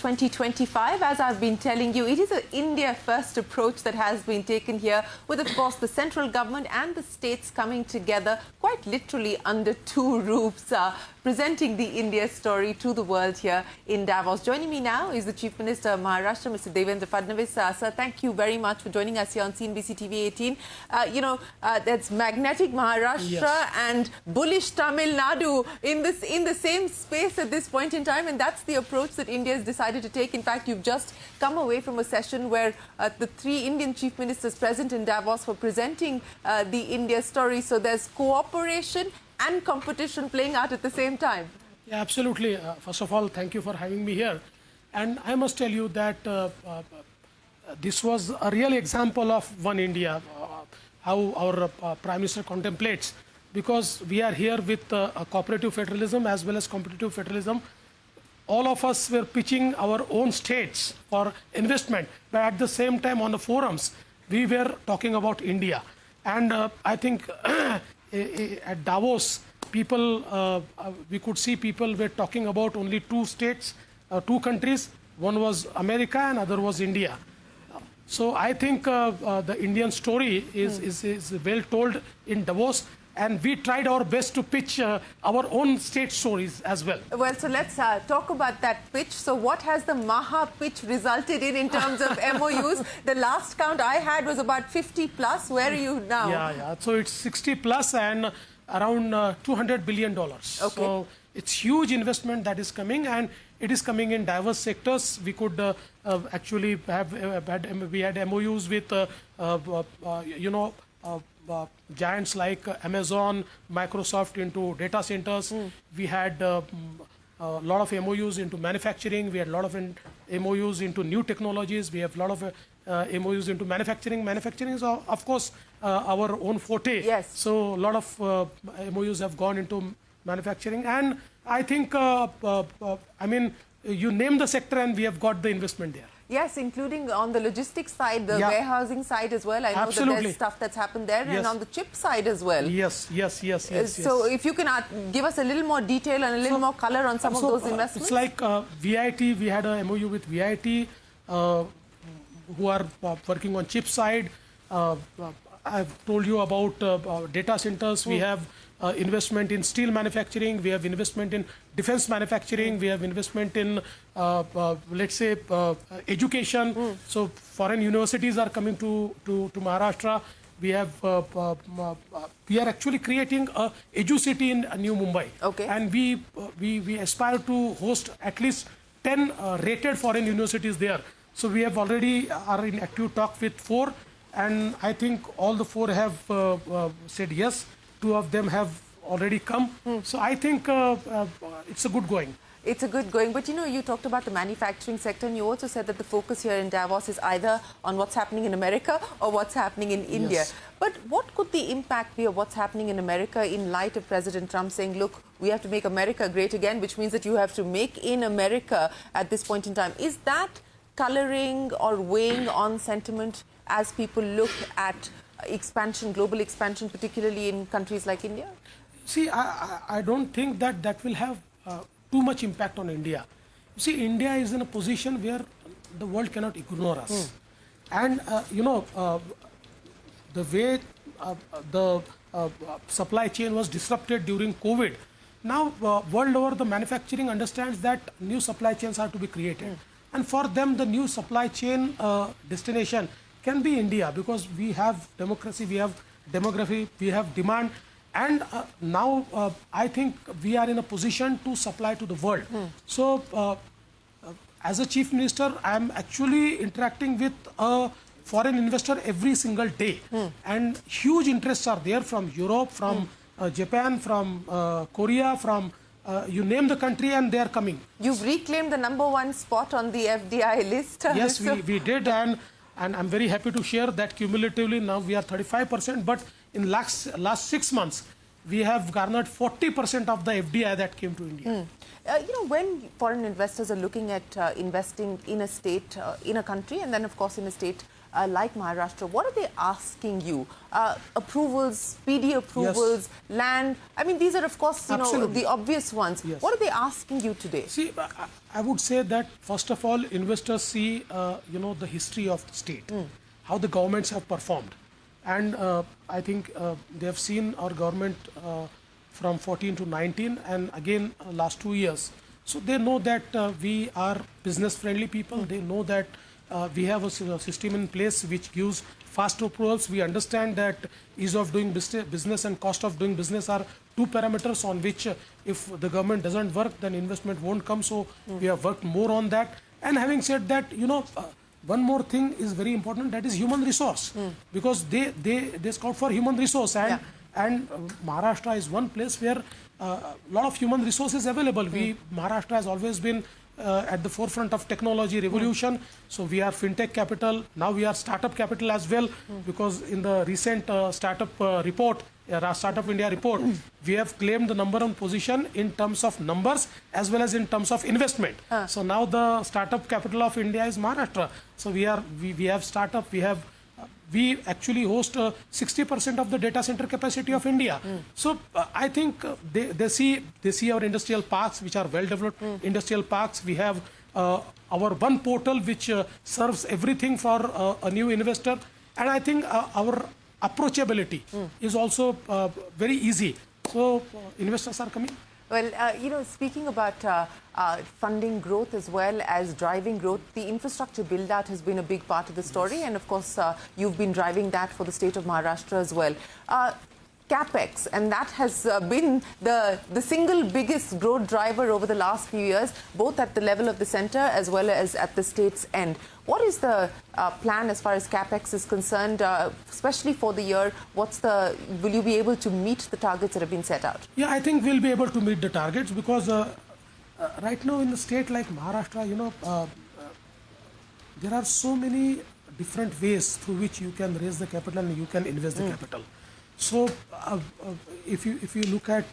2025. As I've been telling you, it is an India-first approach that has been taken here, with, of course, the central government and the states coming together, quite literally under two roofs, presenting the India story to the world here in Davos. Joining me now is the Chief Minister of Maharashtra, Mr. Devendra Fadnavis. Sir, thank you very much for joining us here on CNBC-TV18. That's magnetic Maharashtra and bullish Tamil Nadu in the same space at this point in time, and that's the approach that India has decided to take. In fact, you've just come away from a session where the three Indian chief ministers present in Davos were presenting the India story. So there's cooperation and competition playing out at the same time. Yeah, absolutely. First of all, thank you for having me here. And I must tell you that this was a real example of One India, how our Prime Minister contemplates, because we are here with a cooperative federalism as well as competitive federalism. All of us were pitching our own states for investment, but at the same time on the forums, we were talking about India. And I think at Davos, people, we could see people were talking about only two states, two countries. One was America and other was India. So I think the Indian story is well told in Davos, and we tried our best to pitch our own state stories as well. Well, so let's talk about that pitch. So what has the Maha pitch resulted in terms of MoUs? The last count I had was about 50 plus. Where are you now? Yeah. So it's 60 plus and around $200 billion. Okay. So it's huge investment that is coming, and it is coming in diverse sectors. We could actually we had MoUs with, giants like Amazon, Microsoft into data centers. We had a lot of MoUs into manufacturing. We had a lot of MoUs into new technologies. We have a lot of MoUs into manufacturing. Manufacturing is, of course, our own forte. Yes. So a lot of MoUs have gone into manufacturing. And I think, you name the sector and we have got the investment there. Yes, including on the logistics side, the warehousing side as well. I know that there's stuff that's happened there, and on the chip side as well. Yes. So if you can give us a little more detail and a little more color on some of those investments. It's like VIT, we had a MoU with VIT, who are working on chip side. I've told you about data centers. We have investment in steel manufacturing. We have investment in defense manufacturing. We have investment in, let's say, education. So foreign universities are coming to Maharashtra. We have, we are actually creating a EduCity in New Mumbai. Okay. And we aspire to host at least 10 rated foreign universities there. So we have already are in active talk with 4. And I think all the 4 have said yes. 2 of them have already come. So I think it's a good going. It's a good going. But you talked about the manufacturing sector, and you also said that the focus here in Davos is either on what's happening in America or what's happening in India. Yes. But what could the impact be of what's happening in America in light of President Trump saying, look, we have to make America great again, which means that you have to make in America at this point in time? Is that coloring or weighing on sentiment as people look at expansion, global expansion, particularly in countries like India? See, I don't think that will have too much impact on India. You see, India is in a position where the world cannot ignore us. And, the way the supply chain was disrupted during COVID, now world over the manufacturing understands that new supply chains are to be created. And for them, the new supply chain destination can be India, because we have democracy, we have demography, we have demand. And now I think we are in a position to supply to the world. So as a chief minister, I am actually interacting with a foreign investor every single day. And huge interests are there from Europe, from Japan, from Korea, from you name the country, and they are coming. You've reclaimed the #1 spot on the FDI list. Yes, we did. And I'm very happy to share that cumulatively now we are 35%, but in last 6 months, we have garnered 40% of the FDI that came to India. When foreign investors are looking at investing in a state, in a country, and then of course in a state like Maharashtra, what are they asking you? Approvals, speedy approvals, land. I mean, these are, of course, you know, the obvious ones. Yes. What are they asking you today? See, I would say that, first of all, investors see, you know, the history of the state, how the governments have performed. And I think they have seen our government from 14 to 19 and again last 2 years. So they know that we are business-friendly people. They know that we have a system in place which gives fast approvals. We understand that ease of doing business and cost of doing business are two parameters on which if the government doesn't work, then investment won't come. So we have worked more on that. And having said that, you know, one more thing is very important, that is human resource, because they scout for human resource, and Maharashtra is one place where a lot of human resources available. Maharashtra has always been at the forefront of technology revolution. So we are fintech capital. Now we are startup capital as well, because in the recent startup report, Startup India report, we have claimed the number one position in terms of numbers as well as in terms of investment. So now the startup capital of India is Maharashtra. So we have startup, we actually host 60% of the data center capacity of India. So I think they see our industrial parks, which are well developed industrial parks. We have our one portal which serves everything for a new investor, and I think our approachability is also very easy. So investors are coming. Well, you know, speaking about funding growth as well as driving growth, the infrastructure build-out has been a big part of the story. And of course, you've been driving that for the state of Maharashtra as well. CapEx, and that has been the single biggest growth driver over the last few years, both at the level of the center as well as at the state's end. What is the plan as far as CapEx is concerned, especially for the year? Will you be able to meet the targets that have been set out? Yeah, I think we'll be able to meet the targets, because right now in the state like Maharashtra, you know, there are so many different ways through which you can raise the capital and you can invest the capital. So if you look at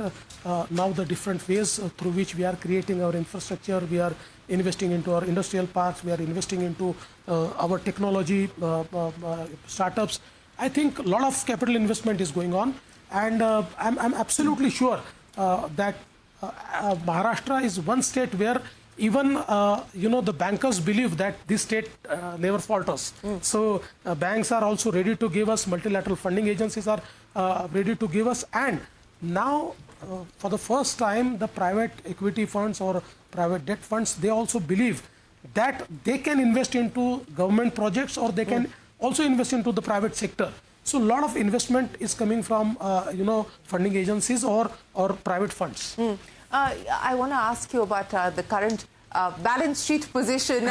now the different ways through which we are creating our infrastructure, we are investing into our industrial parks, we are investing into our technology startups. I think a lot of capital investment is going on, and I'm absolutely sure that Maharashtra is one state where even you know, the bankers believe that this state never falters. So banks are also ready to give us, multilateral funding agencies are ready to give us, and now for the first time the private equity funds or private debt funds, they also believe that they can invest into government projects, or they can also invest into the private sector. So a lot of investment is coming from you know, funding agencies or private funds. I want to ask you about the current balance sheet position,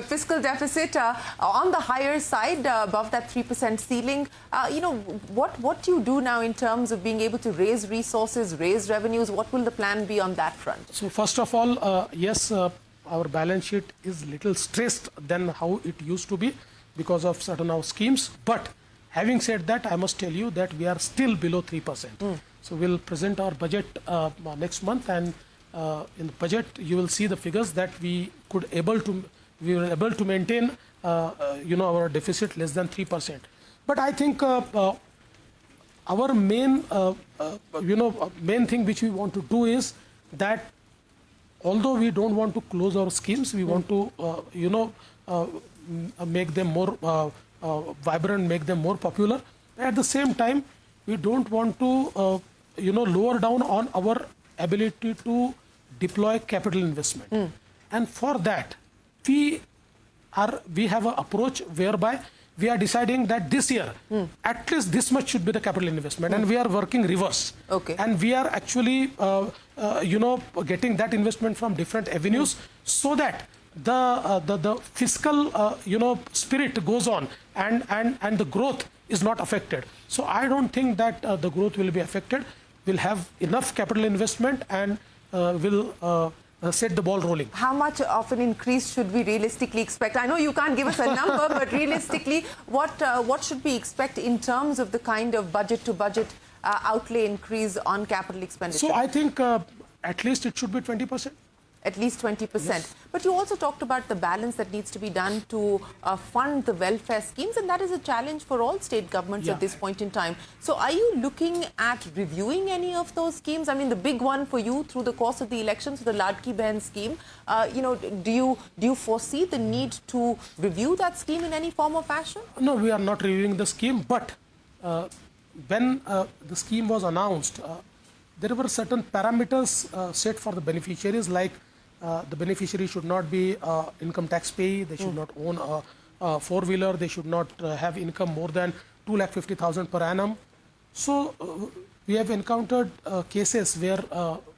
fiscal deficit on the higher side, above that 3% ceiling. You know, what do you do now in terms of being able to raise resources, raise revenues? What will the plan be on that front? So first of all, yes, our balance sheet is little stressed than how it used to be because of certain our schemes. But having said that, I must tell you that we are still below 3%. So we'll present our budget next month, and in the budget you will see the figures that we were able to maintain you know, our deficit less than 3%. But I think our main you know, main thing which we want to do is that although we don't want to close our schemes, we want to you know, make them more vibrant, make them more popular. At the same time, we don't want to you know, lower down on our ability to deploy capital investment. And for that, we have an approach whereby we are deciding that this year at least this much should be the capital investment, and we are working reverse. And we are actually you know, getting that investment from different avenues, so that the fiscal you know, spirit goes on, and the growth is not affected. So I don't think that the growth will be affected. We'll have enough capital investment, and will set the ball rolling. How much of an increase should we realistically expect? I know you can't give us a number, but realistically, what should we expect in terms of the kind of budget-to-budget outlay increase on capital expenditure? So I think at least it should be 20%. At least 20%. Yes. But you also talked about the balance that needs to be done to fund the welfare schemes, and that is a challenge for all state governments at this point in time. So are you looking at reviewing any of those schemes? I mean, the big one for you through the course of the elections, the Ladki Bahan scheme, do you foresee the need to review that scheme in any form or fashion? No, we are not reviewing the scheme, but when the scheme was announced, there were certain parameters set for the beneficiaries, like the beneficiary should not be income tax payee, they should not own a four-wheeler, they should not have income more than 2,50,000 per annum. So we have encountered cases where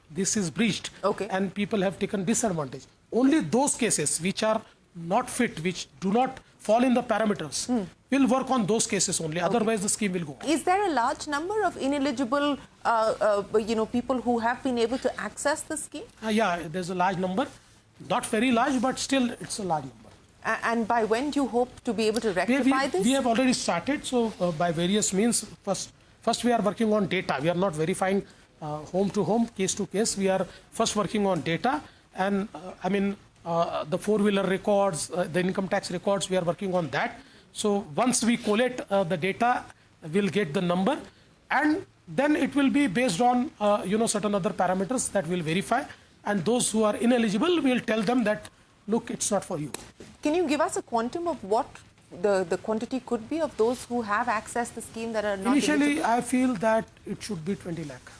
this is breached, and people have taken disadvantage. Only those cases which are not fit, which do not fall in the parameters, will work on those cases only. Otherwise, the scheme will go on. Is there a large number of ineligible, people who have been able to access the scheme? Yeah, there's a large number. Not very large, but still it's a large number. And by when do you hope to be able to rectify this? We have already started. So by various means, first we are working on data. We are not verifying home to home, case to case. We are first working on data. And the four-wheeler records, the income tax records, we are working on that. So once we collate the data, we'll get the number, and then it will be based on certain other parameters that we'll verify. And those who are ineligible, we'll tell them that, look, it's not for you. Can you give us a quantum of what the quantity could be of those who have accessed the scheme that are not Initially, eligible? I feel that it should be 20 lakh.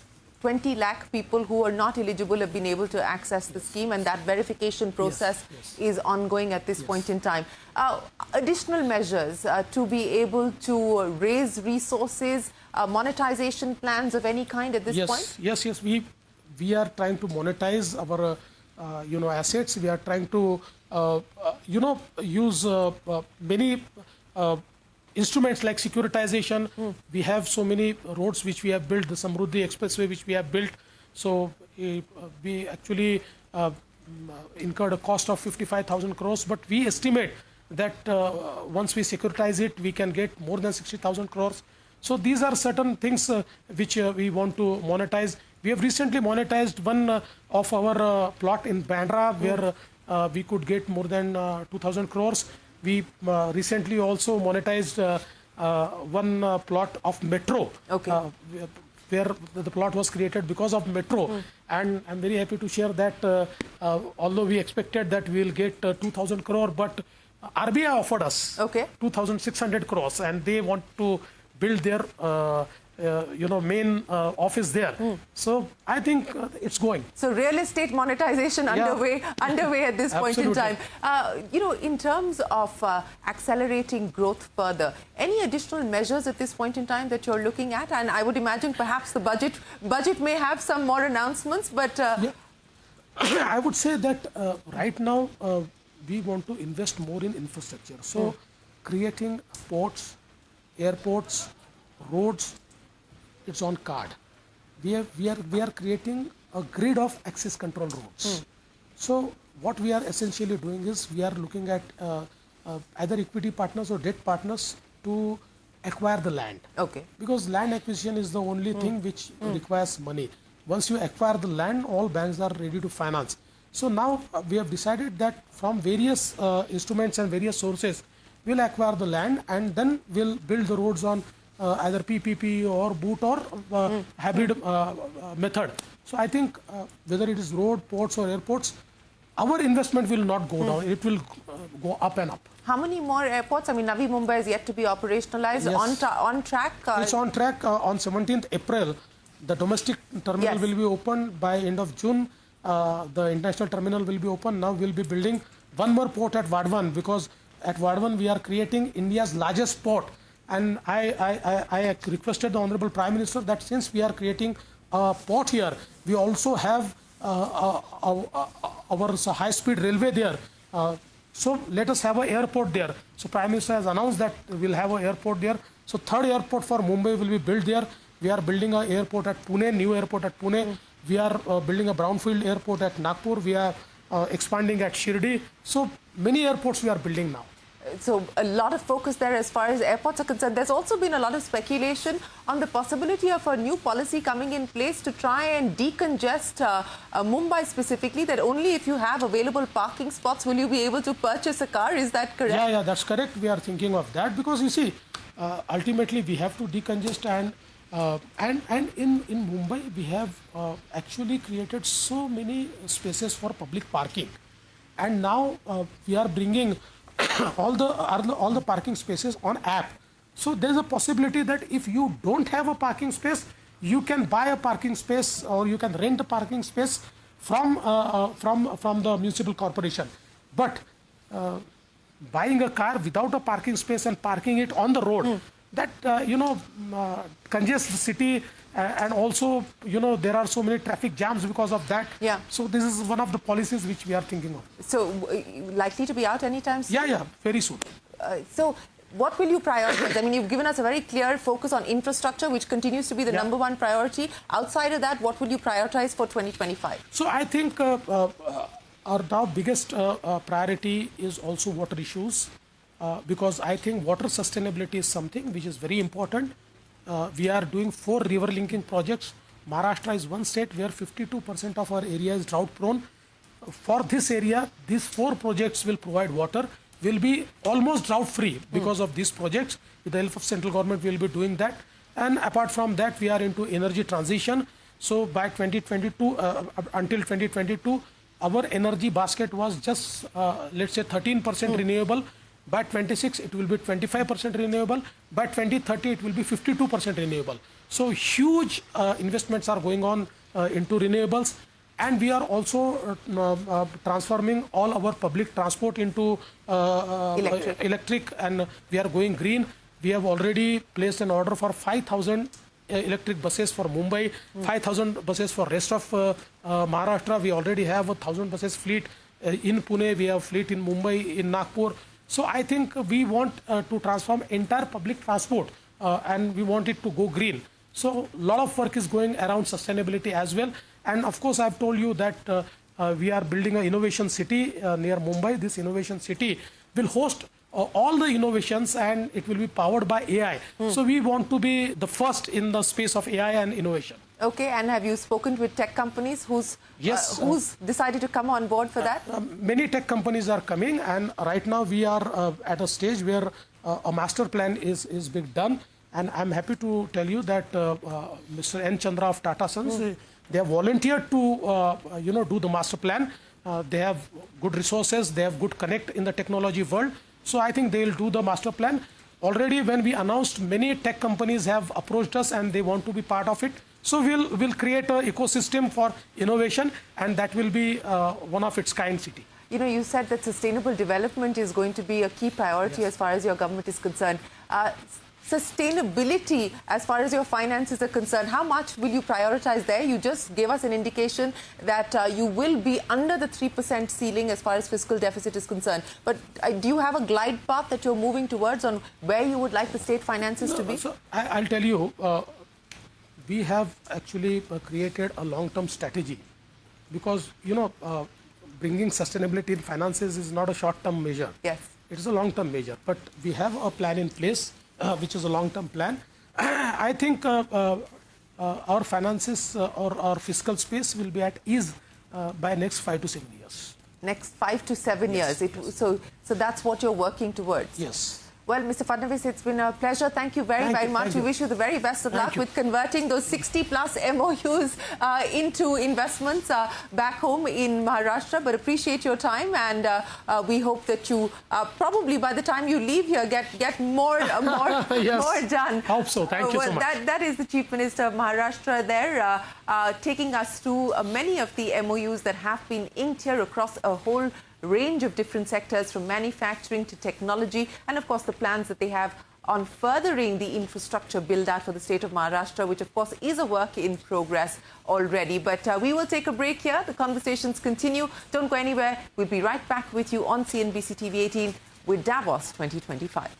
20 lakh people who are not eligible have been able to access the scheme, and that verification process is ongoing at this point in time. Additional measures to be able to raise resources, monetization plans of any kind at this point? Yes. We are trying to monetize our assets. We are trying to use many instruments like securitization. We have so many roads which we have built, the Samruddhi Expressway which we have built. So we actually incurred a cost of 55,000 crores, but we estimate that once we securitize it, we can get more than 60,000 crores. So these are certain things which we want to monetize. We have recently monetized one of our plot in Bandra where we could get more than 2,000 crores. We recently also monetized one plot of metro, where the plot was created because of metro. And I'm very happy to share that although we expected that we will get 2,000 crore, but RBI offered us 2,600 crores, and they want to build their main office there. So I think it's going. So real estate monetization underway at this point in time. In terms of accelerating growth further, any additional measures at this point in time that you're looking at? And I would imagine perhaps the budget may have some more announcements, but I would say that right now we want to invest more in infrastructure. So creating ports, airports, roads, it's on card. We are creating a grid of access control roads. So what we are essentially doing is we are looking at either equity partners or debt partners to acquire the land. Because land acquisition is the only thing which requires money. Once you acquire the land, all banks are ready to finance. So now we have decided that from various instruments and various sources, we'll acquire the land and then we'll build the roads on either PPP or BOOT or hybrid method. So I think whether it is road, ports or airports, our investment will not go down. It will go up and up. How many more airports? I mean, Navi Mumbai is yet to be operationalized. On track? It's on track. On 17th April, the domestic terminal will be opened. By end of June, the international terminal will be open. Now we'll be building one more port at Vadhavan, because at Vadhavan we are creating India's largest port. And I requested the Honorable Prime Minister that since we are creating a port here, we also have our high-speed railway there. So let us have an airport there. So Prime Minister has announced that we'll have an airport there. So third airport for Mumbai will be built there. We are building an airport at Pune, new airport at Pune. We are building a brownfield airport at Nagpur. We are expanding at Shirdi. So many airports we are building now. So a lot of focus there as far as airports are concerned. There's also been a lot of speculation on the possibility of a new policy coming in place to try and decongest Mumbai specifically, that only if you have available parking spots will you be able to purchase a car. Is that correct? Yeah, that's correct. We are thinking of that because you see, ultimately we have to decongest and in Mumbai we have actually created so many spaces for public parking, and now we are bringing all the parking spaces on app. So there's a possibility that if you don't have a parking space, you can buy a parking space or you can rent a parking space from the municipal corporation. But buying a car without a parking space and parking it on the road, that congests the city, and also there are so many traffic jams because of that. Yeah. So this is one of the policies which we are thinking of. So likely to be out anytime soon? Yeah, very soon. So what will you prioritize? I mean, you've given us a very clear focus on infrastructure, which continues to be the number one priority. Outside of that, what will you prioritize for 2025? So I think our now biggest priority is also water issues, because I think water sustainability is something which is very important. We are doing 4 river linking projects. Maharashtra is one state where 52% of our area is drought prone. For this area, these 4 projects will provide water, will be almost drought free because of these projects. With the help of central government, we will be doing that. And apart from that, we are into energy transition. So by 2022, until 2022, our energy basket was just, let's say 13% renewable. By 26, it will be 25% renewable. By 2030, it will be 52% renewable. So huge investments are going on into renewables. And we are also transforming all our public transport into electric, and we are going green. We have already placed an order for 5,000 electric buses for Mumbai, 5,000 buses for rest of Maharashtra. We already have 1,000 buses fleet in Pune. We have fleet in Mumbai, in Nagpur. So I think we want to transform entire public transport and we want it to go green. So a lot of work is going around sustainability as well. And of course, I've told you that we are building an innovation city near Mumbai. This innovation city will host all the innovations and it will be powered by AI. So we want to be the first in the space of AI and innovation. Okay, and have you spoken with tech companies who's decided to come on board for that? Many tech companies are coming, and right now we are at a stage where a master plan is being done. And I'm happy to tell you that Mr. N. Chandra of Tata Sons, they have volunteered to do the master plan. They have good resources, they have good connect in the technology world. So I think they will do the master plan. Already when we announced, many tech companies have approached us and they want to be part of it. So we'll create an ecosystem for innovation, and that will be one of its kind city. You know, you said that sustainable development is going to be a key priority as far as your government is concerned. Sustainability, as far as your finances are concerned, how much will you prioritize there? You just gave us an indication that you will be under the 3% ceiling as far as fiscal deficit is concerned. But do you have a glide path that you're moving towards on where you would like the state finances to be? So I'll tell you, we have actually created a long-term strategy, because, bringing sustainability in finances is not a short-term measure. Yes. It is a long-term measure, but we have a plan in place, which is a long-term plan. I think our finances or our fiscal space will be at ease by next 5 to 7 years. Next 5 to 7 years. So that's what you're working towards. Yes. Well, Mr. Fadnavis, it's been a pleasure. Thank you very much. We wish you the very best of luck with converting those 60+ MoUs into investments back home in Maharashtra. But appreciate your time, and we hope that you probably by the time you leave here get more more done. Hope so. Thank you so much. That is the Chief Minister of Maharashtra there, taking us through many of the MoUs that have been inked here across a whole range of different sectors, from manufacturing to technology, and of course the plans that they have on furthering the infrastructure build out for the state of Maharashtra, which of course is a work in progress already. But we will take a break here. The conversations continue. Don't go anywhere. We'll be right back with you on CNBC TV 18 with Davos 2025.